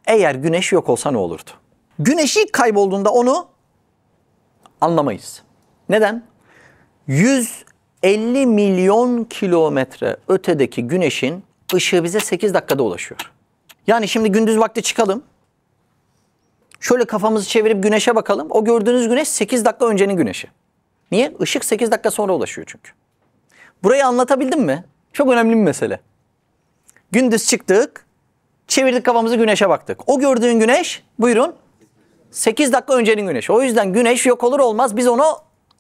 eğer güneş yok olsa ne olurdu? Güneş ilk kaybolduğunda onu anlamayız. Neden? 150 milyon kilometre ötedeki güneşin ışığı bize 8 dakikada ulaşıyor. Yani şimdi gündüz vakti çıkalım. Şöyle kafamızı çevirip güneşe bakalım. O gördüğünüz güneş 8 dakika öncenin güneşi. Niye? Işık 8 dakika sonra ulaşıyor çünkü. Burayı anlatabildim mi? Çok önemli bir mesele. Gündüz çıktık, çevirdik kafamızı güneşe baktık. O gördüğün güneş, buyurun, 8 dakika öncenin güneşi. O yüzden güneş yok olur olmaz biz onu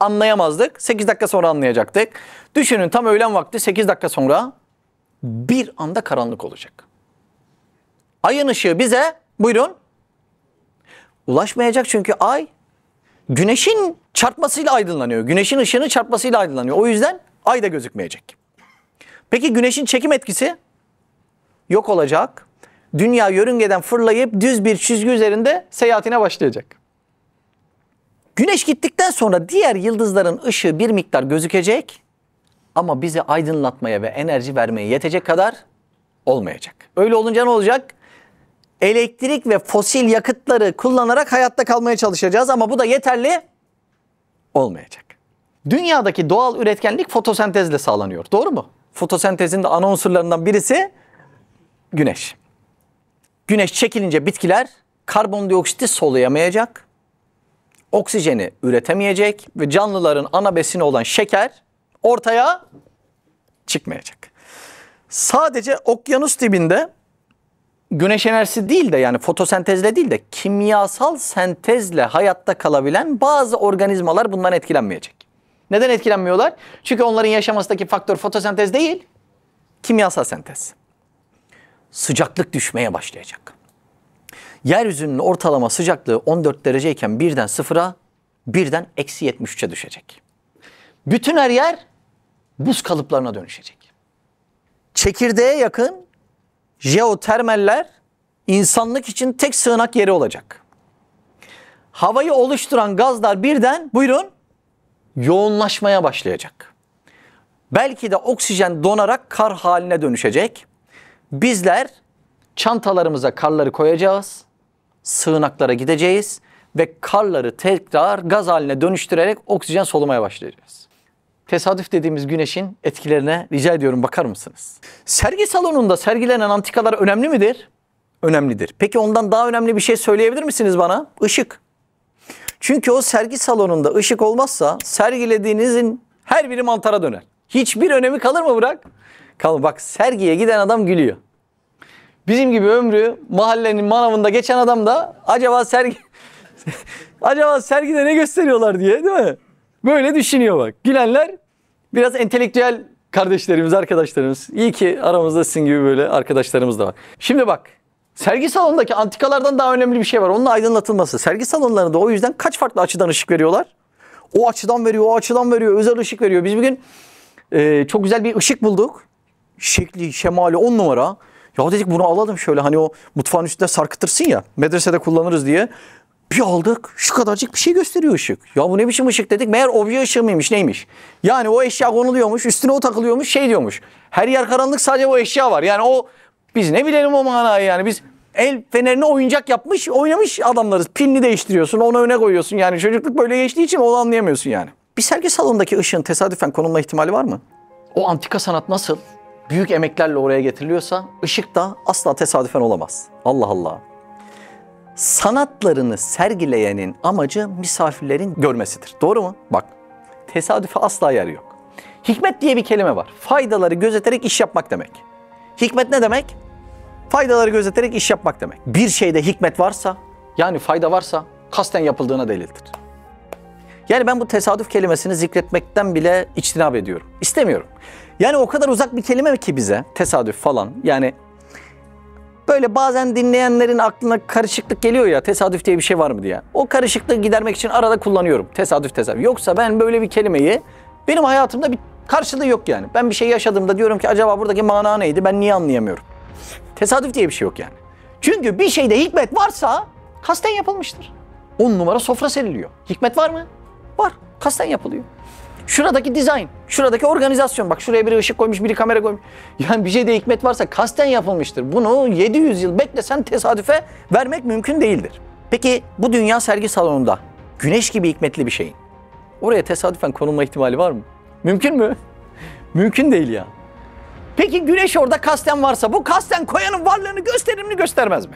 anlayamazdık. 8 dakika sonra anlayacaktık. Düşünün tam öğlen vakti 8 dakika sonra bir anda karanlık olacak. Ayın ışığı bize, buyurun, ulaşmayacak çünkü ay güneşin çarpmasıyla aydınlanıyor. Güneşin ışığının çarpmasıyla aydınlanıyor. O yüzden ay da gözükmeyecek. Peki güneşin çekim etkisi yok olacak. Dünya yörüngeden fırlayıp düz bir çizgi üzerinde seyahatine başlayacak. Güneş gittikten sonra diğer yıldızların ışığı bir miktar gözükecek ama bizi aydınlatmaya ve enerji vermeye yetecek kadar olmayacak. Öyle olunca ne olacak? Elektrik ve fosil yakıtları kullanarak hayatta kalmaya çalışacağız ama bu da yeterli olmayacak. Dünyadaki doğal üretkenlik fotosentezle sağlanıyor. Doğru mu? Fotosentezin de ana unsurlarından birisi güneş. Güneş çekilince bitkiler karbondioksiti soluyamayacak, oksijeni üretemeyecek ve canlıların ana besini olan şeker ortaya çıkmayacak. Sadece okyanus dibinde güneş enerjisi değil de yani fotosentezle değil de kimyasal sentezle hayatta kalabilen bazı organizmalar bundan etkilenmeyecek. Neden etkilenmiyorlar? Çünkü onların yaşamasındaki faktör fotosentez değil, kimyasal sentez. Sıcaklık düşmeye başlayacak. Yeryüzünün ortalama sıcaklığı 14 dereceyken birden sıfıra, birden eksi 73'e düşecek. Bütün her yer buz kalıplarına dönüşecek. Çekirdeğe yakın jeotermaller insanlık için tek sığınak yeri olacak. Havayı oluşturan gazlar birden, buyurun, yoğunlaşmaya başlayacak. Belki de oksijen donarak kar haline dönüşecek. Bizler çantalarımıza karları koyacağız, sığınaklara gideceğiz ve karları tekrar gaz haline dönüştürerek oksijen solumaya başlayacağız. Tesadüf dediğimiz güneşin etkilerine rica ediyorum bakar mısınız? Sergi salonunda sergilenen antikalar önemli midir? Önemlidir. Peki ondan daha önemli bir şey söyleyebilir misiniz bana? Işık. Çünkü o sergi salonunda ışık olmazsa sergilediğinizin her biri mantara döner. Hiçbir önemi kalır mı bırak? Kalır. Bak sergiye giden adam gülüyor. Bizim gibi ömrü mahallenin manavında geçen adam da acaba sergide ne gösteriyorlar diye, değil mi? Böyle düşünüyor bak. Gülenler biraz entelektüel kardeşlerimiz, arkadaşlarımız. İyi ki aramızda sizin gibi böyle arkadaşlarımız da var. Şimdi bak, sergi salonundaki antikalardan daha önemli bir şey var. Onun aydınlatılması. Sergi salonlarında o yüzden kaç farklı açıdan ışık veriyorlar? O açıdan veriyor, o açıdan veriyor, özel ışık veriyor. Biz bugün çok güzel bir ışık bulduk. Şekli, şemali 10 numara. Ya dedik bunu alalım şöyle hani o mutfağın üstünde sarkıtırsın ya, medresede kullanırız diye. Bir aldık, şu kadarcık bir şey gösteriyor ışık. Ya bu ne biçim ışık dedik, meğer obje ışığı mıymış, neymiş? Yani o eşya konuluyormuş, üstüne o takılıyormuş, şey diyormuş. Her yer karanlık, sadece o eşya var. Yani o, biz ne bilelim o manayı yani, biz el fenerini oyuncak yapmış, oynamış adamlarız. Pilini değiştiriyorsun, onu öne koyuyorsun. Yani çocukluk böyle geçtiği için onu anlayamıyorsun yani. Bir sergi salonundaki ışığın tesadüfen konulma ihtimali var mı? O antika sanat nasıl büyük emeklerle oraya getiriliyorsa ışık da asla tesadüfen olamaz. Allah Allah. Sanatlarını sergileyenin amacı misafirlerin görmesidir. Doğru mu? Bak, tesadüfe asla yer yok. Hikmet diye bir kelime var. Faydaları gözeterek iş yapmak demek. Hikmet ne demek? Faydaları gözeterek iş yapmak demek. Bir şeyde hikmet varsa, yani fayda varsa kasten yapıldığına delildir. Yani ben bu tesadüf kelimesini zikretmekten bile içtinab ediyorum. İstemiyorum. Yani o kadar uzak bir kelime ki bize tesadüf falan. Yani böyle bazen dinleyenlerin aklına karışıklık geliyor ya, tesadüf diye bir şey var mı diye. O karışıklığı gidermek için arada kullanıyorum. Tesadüf. Yoksa ben böyle bir kelimeyi, benim hayatımda bir karşılığı yok yani. Ben bir şey yaşadığımda diyorum ki acaba buradaki mana neydi, ben niye anlayamıyorum. Tesadüf diye bir şey yok yani. Çünkü bir şeyde hikmet varsa kasten yapılmıştır. 10 numara sofra seriliyor. Hikmet var mı? Var. Kasten yapılıyor. Şuradaki dizayn, şuradaki organizasyon. Bak şuraya biri ışık koymuş, biri kamera koymuş. Yani bir şeyde hikmet varsa kasten yapılmıştır. Bunu 700 yıl beklesen tesadüfe vermek mümkün değildir. Peki bu dünya sergi salonunda güneş gibi hikmetli bir şeyin oraya tesadüfen konulma ihtimali var mı? Mümkün mü? Mümkün değil ya. Peki güneş orada kasten varsa bu kasten koyanın varlığını gösterir mi göstermez mi?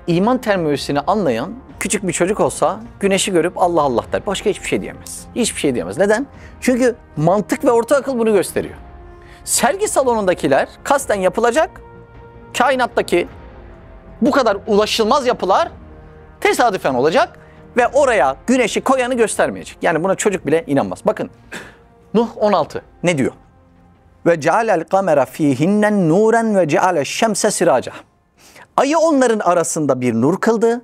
İman terminolojisini anlayan küçük bir çocuk olsa güneşi görüp Allah Allah der. Başka hiçbir şey diyemez. Hiçbir şey diyemez. Neden? Çünkü mantık ve orta akıl bunu gösteriyor. Sergi salonundakiler kasten yapılacak, kainattaki bu kadar ulaşılmaz yapılar tesadüfen olacak ve oraya güneşi koyanı göstermeyecek. Yani buna çocuk bile inanmaz. Bakın Nuh 16 ne diyor? Ve cealel kamera fihinnen nuren ve ceale şemse siraca. Ayı onların arasında bir nur kıldı.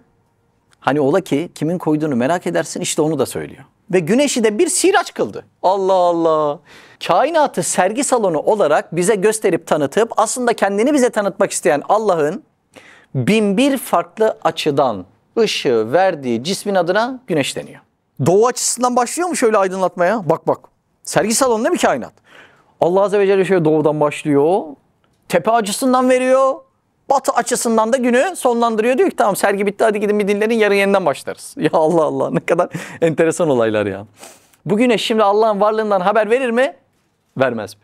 Hani ola ki kimin koyduğunu merak edersin, işte onu da söylüyor. Ve güneşi de bir siraç kıldı. Allah Allah. Kainatı sergi salonu olarak bize gösterip tanıtıp aslında kendini bize tanıtmak isteyen Allah'ın binbir farklı açıdan ışığı verdiği cismin adına güneş deniyor. Doğu açısından başlıyor mu şöyle aydınlatmaya? Bak bak. Sergi salonu değil mi kainat? Allah Azze ve Celle şöyle doğudan başlıyor. Tepe açısından veriyor. Batı açısından da günü sonlandırıyor. Diyor ki tamam sergi bitti, hadi gidin bir dinlenin, yarın yeniden başlarız. Ya Allah Allah, ne kadar enteresan olaylar ya. Bu güneş şimdi Allah'ın varlığından haber verir mi? Vermez mi?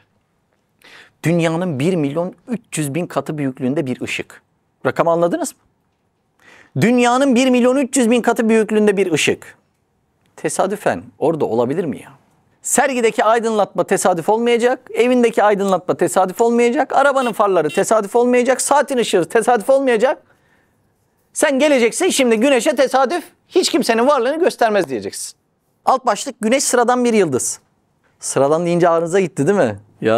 Dünyanın 1.300.000 katı büyüklüğünde bir ışık. Rakamı anladınız mı? Dünyanın 1.300.000 katı büyüklüğünde bir ışık. Tesadüfen orada olabilir mi ya? Sergideki aydınlatma tesadüf olmayacak, evindeki aydınlatma tesadüf olmayacak, arabanın farları tesadüf olmayacak, saatin ışığı tesadüf olmayacak. Sen geleceksin şimdi güneşe tesadüf hiç kimsenin varlığını göstermez diyeceksin. Alt başlık güneş sıradan bir yıldız. Sıradan deyince ağrınıza gitti değil mi? Ya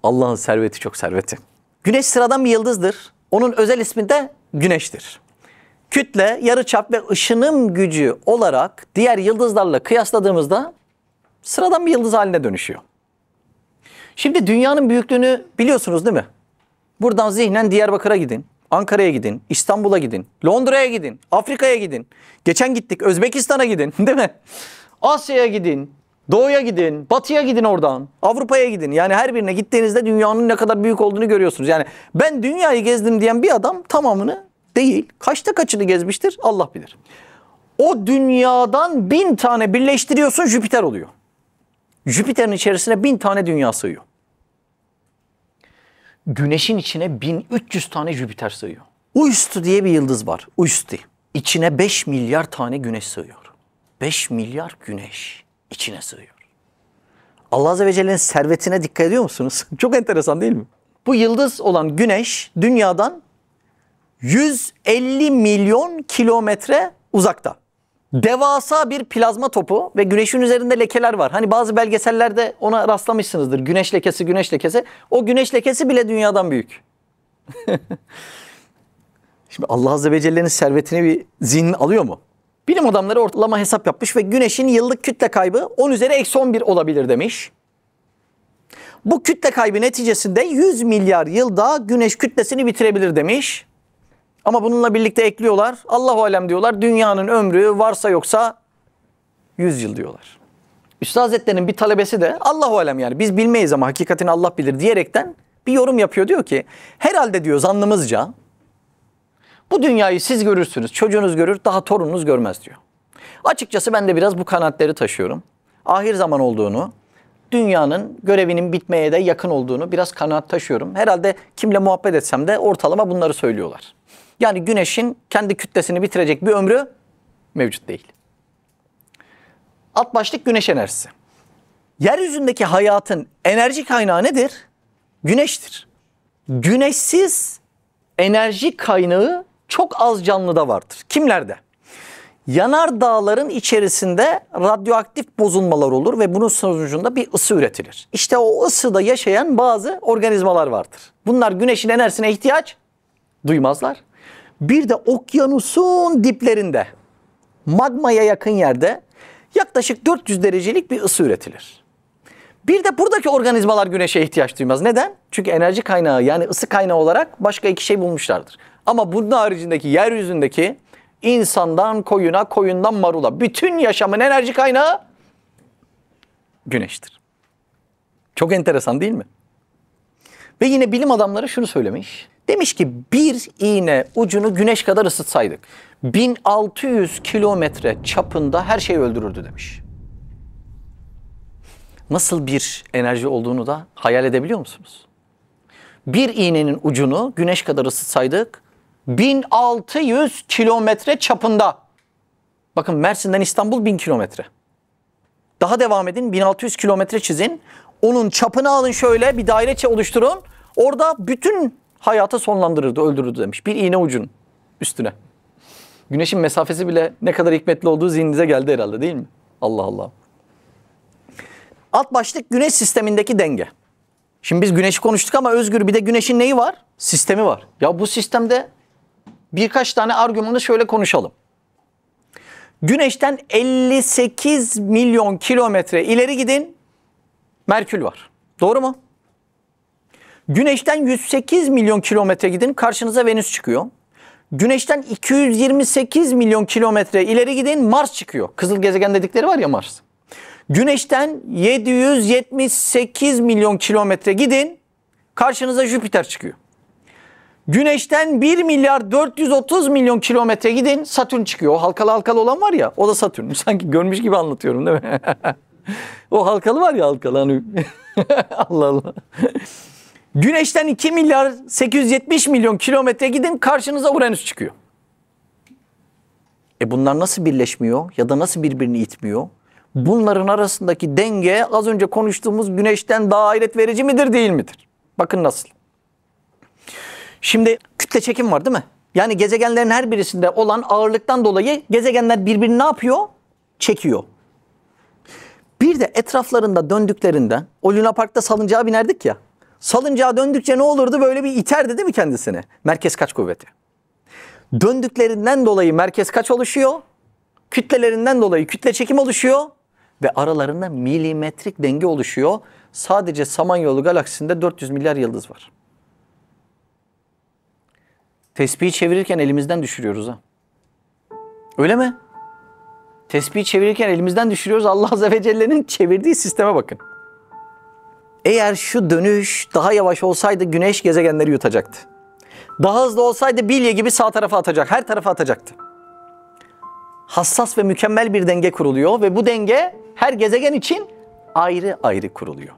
Allah'ın serveti çok serveti. Güneş sıradan bir yıldızdır. Onun özel ismi de güneştir. Kütle, yarıçap ve ışınım gücü olarak diğer yıldızlarla kıyasladığımızda sıradan bir yıldız haline dönüşüyor. Şimdi dünyanın büyüklüğünü biliyorsunuz değil mi? Buradan zihnen Diyarbakır'a gidin, Ankara'ya gidin, İstanbul'a gidin, Londra'ya gidin, Afrika'ya gidin. Geçen gittik Özbekistan'a gidin değil mi? Asya'ya gidin, Doğu'ya gidin, Batı'ya gidin oradan, Avrupa'ya gidin. Yani her birine gittiğinizde dünyanın ne kadar büyük olduğunu görüyorsunuz. Yani ben dünyayı gezdim diyen bir adam tamamını değil, kaçta kaçını gezmiştir Allah bilir. O dünyadan 1000 tane birleştiriyorsun Jüpiter oluyor. Jüpiter'in içerisine 1000 tane dünya sığıyor. Güneşin içine 1300 tane Jüpiter sığıyor. Uystu diye bir yıldız var. Uysti. İçine 5 milyar tane güneş sığıyor. 5 milyar güneş içine sığıyor. Allah Azze ve Celle'nin servetine dikkat ediyor musunuz? Çok enteresan değil mi? Bu yıldız olan güneş dünyadan 150 milyon kilometre uzakta. Devasa bir plazma topu ve güneşin üzerinde lekeler var. Hani bazı belgesellerde ona rastlamışsınızdır. Güneş lekesi, güneş lekesi. O güneş lekesi bile dünyadan büyük. Şimdi Allah Azze ve Celle'nin servetini bir zihnin alıyor mu? Bilim adamları ortalama hesap yapmış ve güneşin yıllık kütle kaybı 10 üzeri eksi 11 olabilir demiş. Bu kütle kaybı neticesinde 100 milyar yılda güneş kütlesini bitirebilir demiş. Ama bununla birlikte ekliyorlar. Allahu alem diyorlar. Dünyanın ömrü varsa yoksa 100 yıl diyorlar. Üstad Hazretleri'nin bir talebesi de Allahu alem yani biz bilmeyiz ama hakikatini Allah bilir diyerekten bir yorum yapıyor. Diyor ki herhalde diyor zannımızca bu dünyayı siz görürsünüz, çocuğunuz görür, daha torununuz görmez diyor. Açıkçası ben de biraz bu kanaatleri taşıyorum. Ahir zaman olduğunu, dünyanın görevinin bitmeye de yakın olduğunu biraz kanaat taşıyorum. Herhalde kimle muhabbet etsem de ortalama bunları söylüyorlar. Yani güneşin kendi kütlesini bitirecek bir ömrü mevcut değil. Alt başlık güneş enerjisi. Yeryüzündeki hayatın enerji kaynağı nedir? Güneştir. Güneşsiz enerji kaynağı çok az canlıda vardır. Kimlerde? Yanardağların içerisinde radyoaktif bozulmalar olur ve bunun sonucunda bir ısı üretilir. İşte o ısıda yaşayan bazı organizmalar vardır. Bunlar güneşin enerjisine ihtiyaç duymazlar. Bir de okyanusun diplerinde, magmaya yakın yerde yaklaşık 400 derecelik bir ısı üretilir. Bir de buradaki organizmalar güneşe ihtiyaç duymaz. Neden? Çünkü enerji kaynağı yani ısı kaynağı olarak başka iki şey bulmuşlardır. Ama bunun haricindeki yeryüzündeki insandan koyuna, koyundan marula bütün yaşamın enerji kaynağı Güneştir. Çok enteresan değil mi? Ve yine bilim adamları şunu söylemiş. Demiş ki bir iğne ucunu güneş kadar ısıtsaydık 1600 kilometre çapında her şeyi öldürürdü demiş. Nasıl bir enerji olduğunu da hayal edebiliyor musunuz? Bir iğnenin ucunu güneş kadar ısıtsaydık 1600 kilometre çapında. Bakın Mersin'den İstanbul 1000 kilometre. Daha devam edin, 1600 kilometre çizin. Onun çapını alın, şöyle bir daire oluşturun. Orada bütün hayatı sonlandırırdı, öldürürdü demiş. Bir iğne ucun üstüne. Güneşin mesafesi bile ne kadar hikmetli olduğu zihninize geldi herhalde, değil mi? Allah Allah. Alt başlık güneş sistemindeki denge. Şimdi biz güneşi konuştuk ama Özgür, bir de güneşin neyi var? Sistemi var. Ya bu sistemde birkaç tane argümanı şöyle konuşalım. Güneşten 58 milyon kilometre ileri gidin, Merkür var. Doğru mu? Güneşten 108 milyon kilometre gidin, karşınıza Venüs çıkıyor. Güneşten 228 milyon kilometre ileri gidin, Mars çıkıyor. Kızıl gezegen dedikleri var ya, Mars. Güneşten 778 milyon kilometre gidin, karşınıza Jüpiter çıkıyor. Güneşten 1 milyar 430 milyon kilometre gidin, Satürn çıkıyor. O halkalı halkalı olan var ya, o da Satürn. Sanki görmüş gibi anlatıyorum değil mi? O halkalı var ya, halkalı hani. Allah Allah. Güneşten 2 milyar 870 milyon kilometre gidin, karşınıza Uranüs çıkıyor. Bunlar nasıl birleşmiyor ya da nasıl birbirini itmiyor? Bunların arasındaki denge az önce konuştuğumuz güneşten daha hayret verici midir, değil midir? Bakın nasıl. Şimdi kütle çekim var değil mi? Yani gezegenlerin her birisinde olan ağırlıktan dolayı gezegenler birbirini ne yapıyor? Çekiyor. Bir de etraflarında döndüklerinde, o Luna Park'ta salıncağa binerdik ya. Salıncağa döndükçe ne olurdu? Böyle bir iterdi değil mi kendisini? Merkez kaç kuvveti. Döndüklerinden dolayı merkez kaç oluşuyor? Kütlelerinden dolayı kütle çekim oluşuyor. Ve aralarında milimetrik denge oluşuyor. Sadece Samanyolu galaksisinde 400 milyar yıldız var. Tespihi çevirirken elimizden düşürüyoruz ha. Öyle mi? Tespihi çevirirken elimizden düşürüyoruz. Allah Azze ve Celle'nin çevirdiği sisteme bakın. Eğer şu dönüş daha yavaş olsaydı güneş gezegenleri yutacaktı. Daha hızlı olsaydı bilye gibi sağ tarafa atacak, her tarafa atacaktı. Hassas ve mükemmel bir denge kuruluyor ve bu denge her gezegen için ayrı ayrı kuruluyor.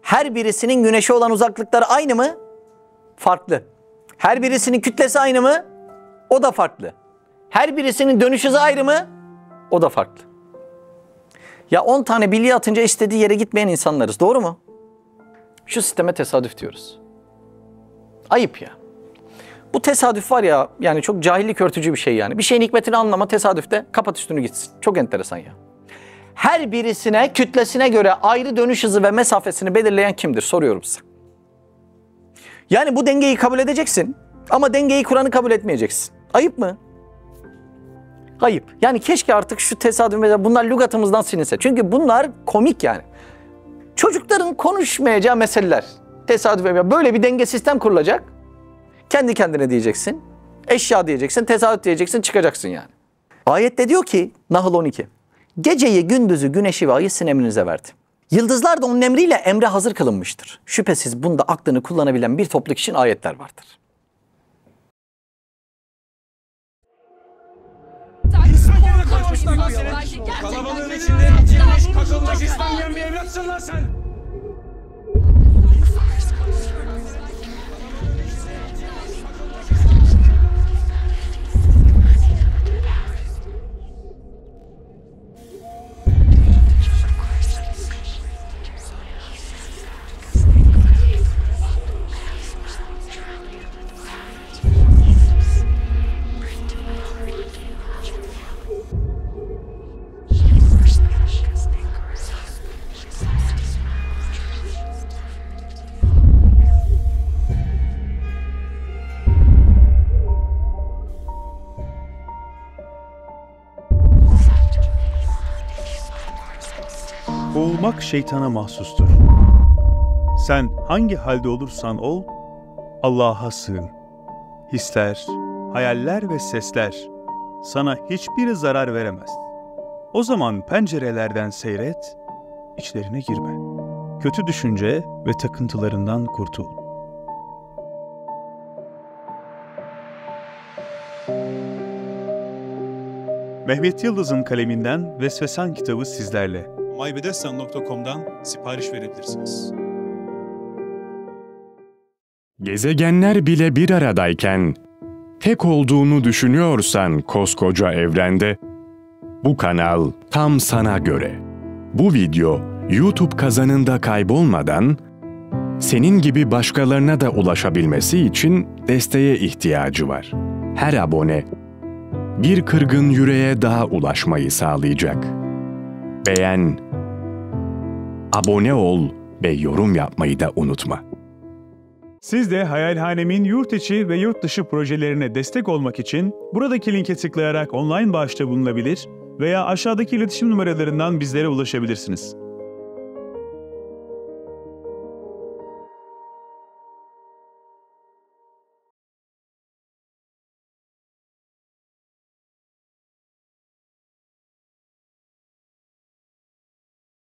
Her birisinin güneşe olan uzaklıkları aynı mı? Farklı. Her birisinin kütlesi aynı mı? O da farklı. Her birisinin dönüş hızı ayrı mı? O da farklı. Ya 10 tane bilye atınca istediği yere gitmeyen insanlarız. Doğru mu? Şu sisteme tesadüf diyoruz. Ayıp ya. Bu tesadüf var ya, yani çok cahillik örtücü bir şey yani. Bir şeyin hikmetini anlama, tesadüfte kapat üstünü gitsin. Çok enteresan ya. Her birisine kütlesine göre ayrı dönüş hızı ve mesafesini belirleyen kimdir? Soruyorum size. Yani bu dengeyi kabul edeceksin ama dengeyi kuranı kabul etmeyeceksin. Ayıp mı? Ayıp. Yani keşke artık şu tesadüf mesela bunlar lügatımızdan silinse. Çünkü bunlar komik yani. Çocukların konuşmayacağı meseleler. Tesadüf böyle bir denge sistem kurulacak. Kendi kendine diyeceksin. Eşya diyeceksin, tesadüf diyeceksin, çıkacaksın yani. Ayette diyor ki Nahl 12. Geceyi, gündüzü, güneşi ve ayı sizin emrinize verdi. Yıldızlar da onun emriyle emre hazır kılınmıştır. Şüphesiz bunda aklını kullanabilen bir topluluk için ayetler vardır. Kalabalığın içinde eğitilmiş, kakılmış İspanyol bir evlatsın lan sen! Boğulmak şeytana mahsustur. Sen hangi halde olursan ol, Allah'a sığın. Hisler, hayaller ve sesler sana hiçbir zarar veremez. O zaman pencerelerden seyret, içlerine girme. Kötü düşünce ve takıntılarından kurtul. Mehmet Yıldız'ın kaleminden Vesvesan kitabı sizlerle. mybedesten.com'dan sipariş verebilirsiniz. Gezegenler bile bir aradayken, tek olduğunu düşünüyorsan koskoca evrende, bu kanal tam sana göre. Bu video YouTube kazanında kaybolmadan, senin gibi başkalarına da ulaşabilmesi için desteğe ihtiyacı var. Her abone, bir kırgın yüreğe daha ulaşmayı sağlayacak. Beğen, abone ol ve yorum yapmayı da unutma. Siz de Hayalhanem'in yurt içi ve yurt dışı projelerine destek olmak için buradaki linke tıklayarak online bağışta bulunabilir veya aşağıdaki iletişim numaralarından bizlere ulaşabilirsiniz.